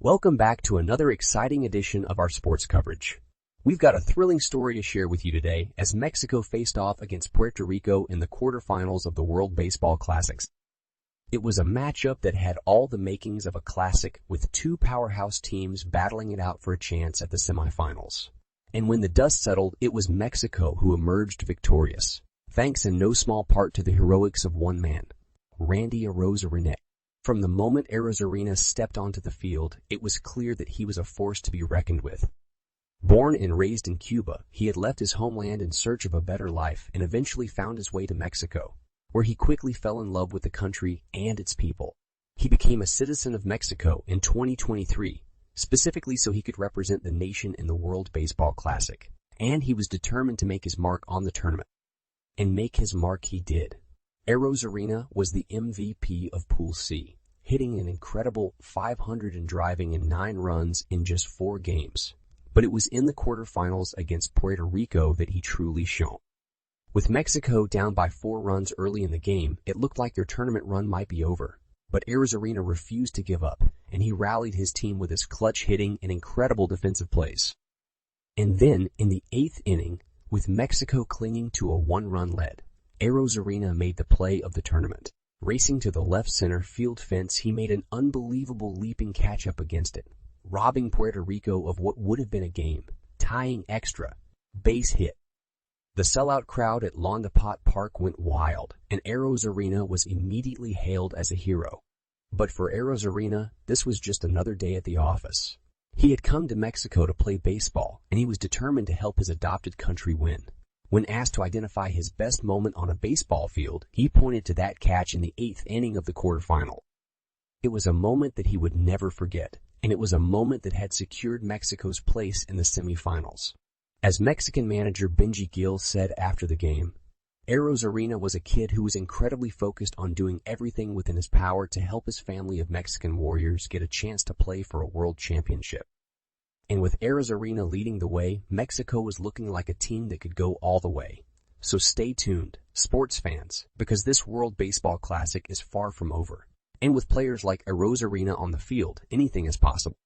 Welcome back to another exciting edition of our sports coverage. We've got a thrilling story to share with you today as Mexico faced off against Puerto Rico in the quarterfinals of the World Baseball Classics. It was a matchup that had all the makings of a classic, with two powerhouse teams battling it out for a chance at the semifinals. And when the dust settled, it was Mexico who emerged victorious, thanks in no small part to the heroics of one man, Randy Arozarena. From the moment Arozarena stepped onto the field, it was clear that he was a force to be reckoned with. Born and raised in Cuba, he had left his homeland in search of a better life and eventually found his way to Mexico, where he quickly fell in love with the country and its people. He became a citizen of Mexico in 2023, specifically so he could represent the nation in the World Baseball Classic, and he was determined to make his mark on the tournament. And make his mark he did. Arozarena was the MVP of Pool C, hitting an incredible .500 and driving in 9 runs in just 4 games. But it was in the quarterfinals against Puerto Rico that he truly shone. With Mexico down by 4 runs early in the game, it looked like their tournament run might be over. But Arozarena refused to give up, and he rallied his team with his clutch hitting and incredible defensive plays. And then, in the 8th inning, with Mexico clinging to a 1-run lead, Arozarena made the play of the tournament. Racing to the left center field fence, he made an unbelievable leaping catch-up against it, robbing Puerto Rico of what would have been a game-tying extra base hit. The sellout crowd at Londapot Park went wild, and Arozarena was immediately hailed as a hero. But for Arozarena, this was just another day at the office. He had come to Mexico to play baseball, and he was determined to help his adopted country win. When asked to identify his best moment on a baseball field, he pointed to that catch in the 8th inning of the quarterfinal. It was a moment that he would never forget, and it was a moment that had secured Mexico's place in the semifinals. As Mexican manager Benji Gil said after the game, Arozarena was a kid who was incredibly focused on doing everything within his power to help his family of Mexican warriors get a chance to play for a world championship. And with Arozarena leading the way, Mexico was looking like a team that could go all the way. So stay tuned, sports fans, because this World Baseball Classic is far from over. And with players like Arozarena on the field, anything is possible.